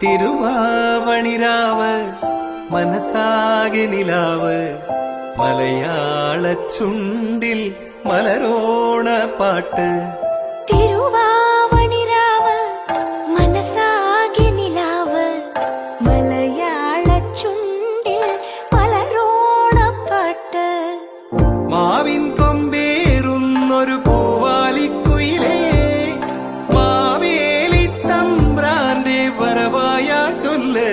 തിരുവാവണിരാവ് മനസ്സാകെ നിലാവ് മലയാള ചുണ്ടിൽ മലരോണ പാട്ട്. തിരുവാവണിരാവ് മനസ്സാകെ നിലാവ് മലയാള ചുണ്ടിൽ മലരോണപ്പാട്ട്. മാവിൻ കൊമ്പേറുന്നൊരു പൂവാലിക്കുയിലേ മാവേലി തമ്പ്രാന്റെ വരവായ ചൊല്ല്.